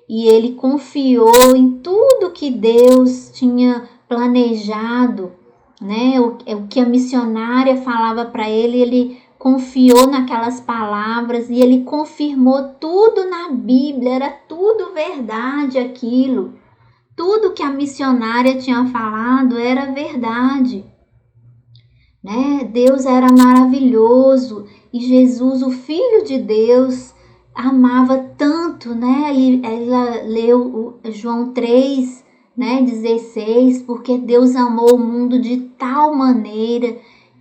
e ele confiou em tudo que Deus tinha planejado, né? O que a missionária falava para ele, ele confiou naquelas palavras e ele confirmou tudo na Bíblia, era tudo verdade aquilo. Tudo que a missionária tinha falado era verdade, né? Deus era maravilhoso e Jesus, o Filho de Deus, amava tanto, né? E ela leu João 3, né, 16, porque Deus amou o mundo de tal maneira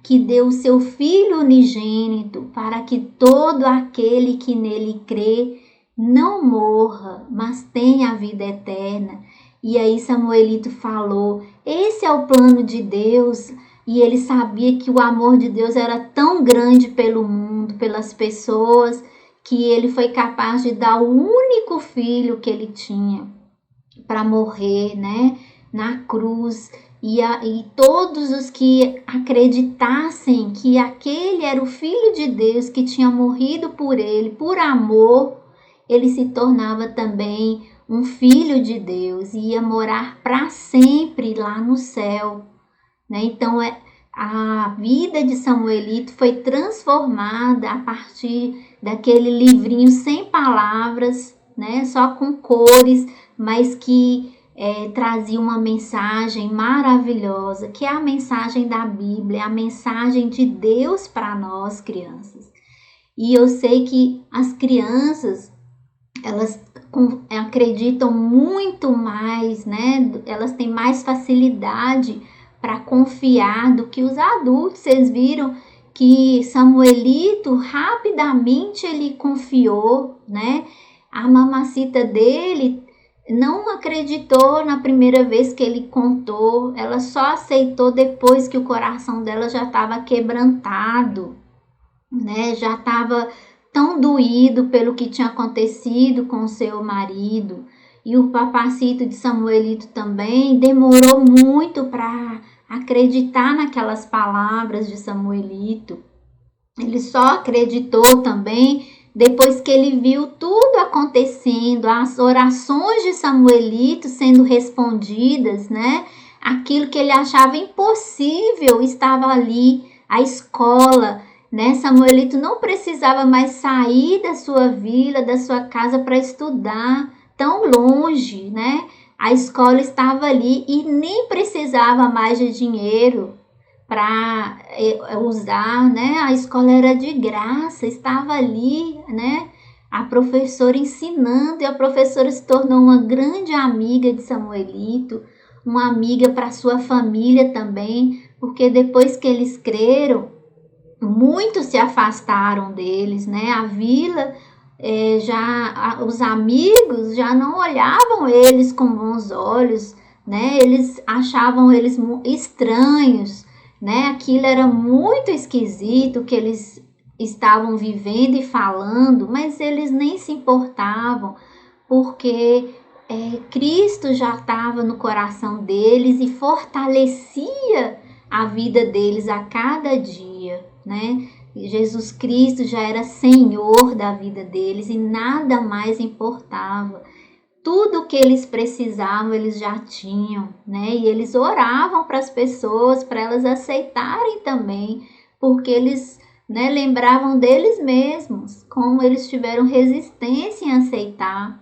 que deu o seu Filho unigênito para que todo aquele que nele crê não morra, mas tenha a vida eterna. E aí Samuelito falou, esse é o plano de Deus. E ele sabia que o amor de Deus era tão grande pelo mundo, pelas pessoas, que ele foi capaz de dar o único filho que ele tinha para morrer, né, na cruz. E todos os que acreditassem que aquele era o Filho de Deus que tinha morrido por ele, por amor, ele se tornava também um filho de Deus e ia morar para sempre lá no céu, né? Então a vida de Samuelito foi transformada a partir daquele livrinho sem palavras, né? Só com cores, mas que trazia uma mensagem maravilhosa, que é a mensagem da Bíblia, a mensagem de Deus para nós, crianças. E eu sei que as crianças, elas acreditam muito mais, né? Elas têm mais facilidade para confiar do que os adultos. Vocês viram que Samuelito rapidamente ele confiou, né? A mamacita dele não acreditou na primeira vez que ele contou, ela só aceitou depois que o coração dela já estava quebrantado, né? Já estava tão doído pelo que tinha acontecido com seu marido. E o papacito de Samuelito também demorou muito para acreditar naquelas palavras de Samuelito. Ele só acreditou também depois que ele viu tudo acontecendo, as orações de Samuelito sendo respondidas, né? Aquilo que ele achava impossível estava ali, a escola, né? Samuelito não precisava mais sair da sua vila, da sua casa para estudar tão longe, né? A escola estava ali e nem precisava mais de dinheiro para usar, né? A escola era de graça, estava ali, né? A professora ensinando, e a professora se tornou uma grande amiga de Samuelito, uma amiga para sua família também, porque depois que eles creram, muitos se afastaram deles, né? A vila, os amigos já não olhavam eles com bons olhos, né? Eles achavam eles estranhos, né? Aquilo era muito esquisito que eles estavam vivendo e falando, mas eles nem se importavam, porque Cristo já estava no coração deles e fortalecia a vida deles a cada dia, né? Jesus Cristo já era Senhor da vida deles e nada mais importava. Tudo o que eles precisavam, eles já tinham, né? E eles oravam para as pessoas, para elas aceitarem também, porque eles, né, lembravam deles mesmos, como eles tiveram resistência em aceitar,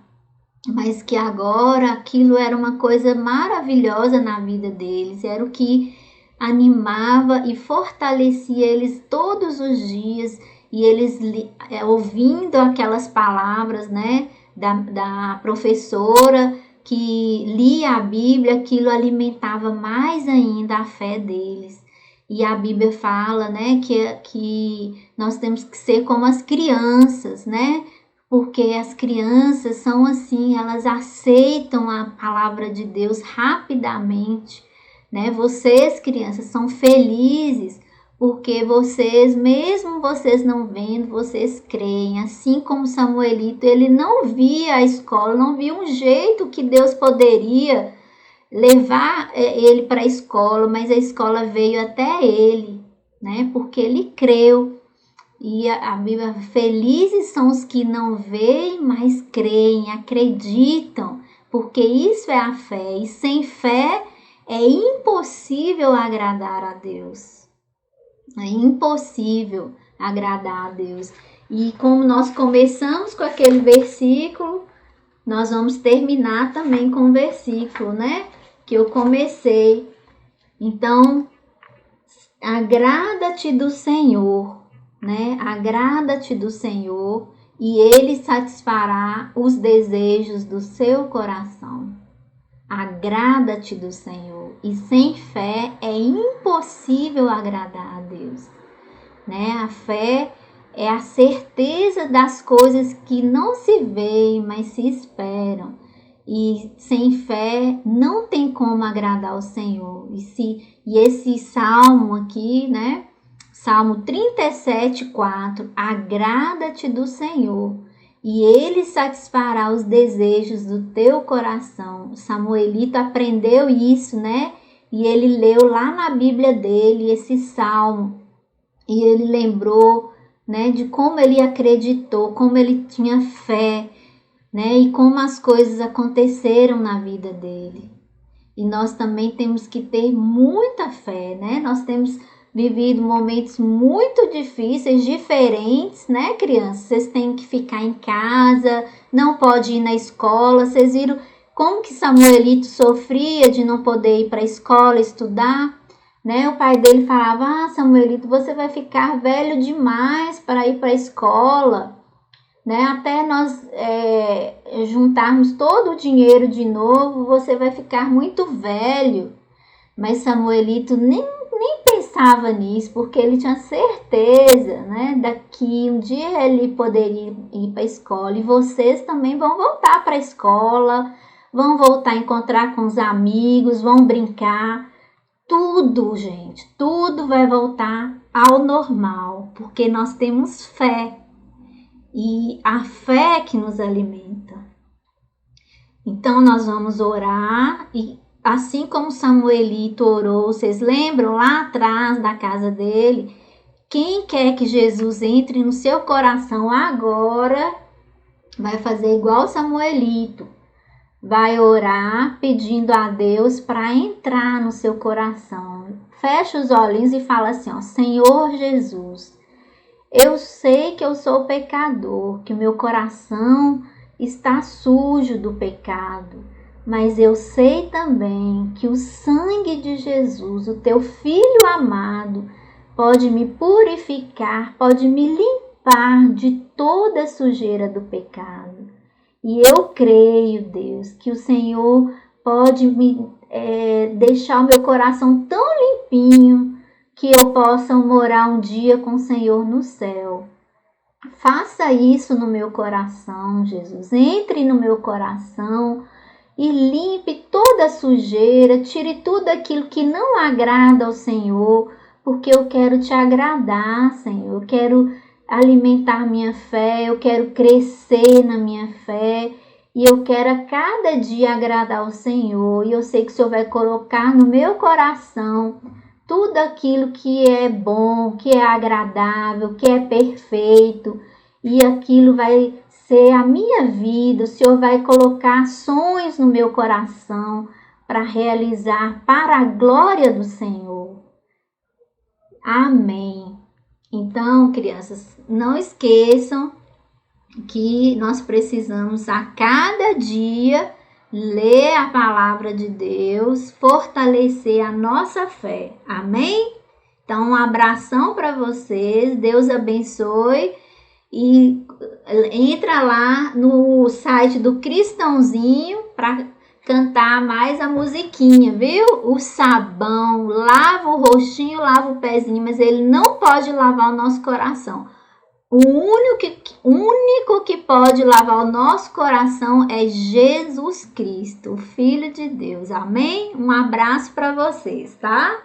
mas que agora aquilo era uma coisa maravilhosa na vida deles, era o que animava e fortalecia eles todos os dias, e eles ouvindo aquelas palavras, né, da professora que lia a Bíblia, aquilo alimentava mais ainda a fé deles. E a Bíblia fala, né, que nós temos que ser como as crianças, né, porque as crianças são assim, elas aceitam a palavra de Deus rapidamente, né? Vocês, crianças, são felizes porque vocês, mesmo vocês não vendo, vocês creem. Assim como Samuelito, ele não via a escola, não via um jeito que Deus poderia levar ele para a escola, mas a escola veio até ele, né? Porque ele creu. E a Bíblia, felizes são os que não veem, mas creem, acreditam, porque isso é a fé. E sem fé é impossível agradar a Deus. É impossível agradar a Deus. E como nós começamos com aquele versículo, nós vamos terminar também com o versículo, né? Que eu comecei. Então, agrada-te do Senhor, né? Agrada-te do Senhor e Ele satisfará os desejos do seu coração. Agrada-te do Senhor. E sem fé é impossível impossível agradar a Deus, né? A fé é a certeza das coisas que não se veem, mas se esperam. E sem fé não tem como agradar ao Senhor. E esse salmo aqui, né? Salmo 37:4, agrada-te do Senhor, e Ele satisfará os desejos do teu coração. O Samuelito aprendeu isso, né? E ele leu lá na Bíblia dele esse salmo. E ele lembrou, né, de como ele acreditou, como ele tinha fé, né? E como as coisas aconteceram na vida dele. E nós também temos que ter muita fé, né? Nós temos vivido momentos muito difíceis, diferentes, né, crianças? Vocês têm que ficar em casa, não pode ir na escola. Vocês viram como que Samuelito sofria de não poder ir para a escola estudar, né? O pai dele falava: Samuelito, você vai ficar velho demais para ir para a escola, né? Até nós juntarmos todo o dinheiro de novo, você vai ficar muito velho. Mas Samuelito nem pensava nisso, porque ele tinha certeza, né, daqui um dia ele poderia ir para a escola, e vocês também vão voltar para a escola, vão voltar a encontrar com os amigos, vão brincar, tudo, gente, tudo vai voltar ao normal, porque nós temos fé, e a fé que nos alimenta. Então nós vamos orar, e assim como Samuelito orou, vocês lembram lá atrás da casa dele? Quem quer que Jesus entre no seu coração agora, vai fazer igual Samuelito. Vai orar pedindo a Deus para entrar no seu coração. Fecha os olhinhos e fala assim, ó: Senhor Jesus, eu sei que eu sou pecador, que o meu coração está sujo do pecado. Mas eu sei também que o sangue de Jesus, o teu Filho amado, pode me purificar, pode me limpar de toda a sujeira do pecado. E eu creio, Deus, que o Senhor pode me deixar o meu coração tão limpinho que eu possa morar um dia com o Senhor no céu. Faça isso no meu coração, Jesus. Entre no meu coração e limpe toda a sujeira, tire tudo aquilo que não agrada ao Senhor, porque eu quero te agradar, Senhor. Eu quero alimentar minha fé, eu quero crescer na minha fé, e eu quero a cada dia agradar ao Senhor. E eu sei que o Senhor vai colocar no meu coração tudo aquilo que é bom, que é agradável, que é perfeito, e aquilo vai ser a minha vida. O Senhor vai colocar sonhos no meu coração para realizar para a glória do Senhor. Amém. Então, crianças, não esqueçam que nós precisamos a cada dia ler a palavra de Deus, fortalecer a nossa fé. Amém? Então, um abração para vocês. Deus abençoe. E entra lá no site do Cristãozinho para cantar mais a musiquinha, viu? O sabão lava o rostinho, lava o pezinho, mas ele não pode lavar o nosso coração. O único que pode lavar o nosso coração é Jesus Cristo, o Filho de Deus. Amém? Um abraço para vocês, tá?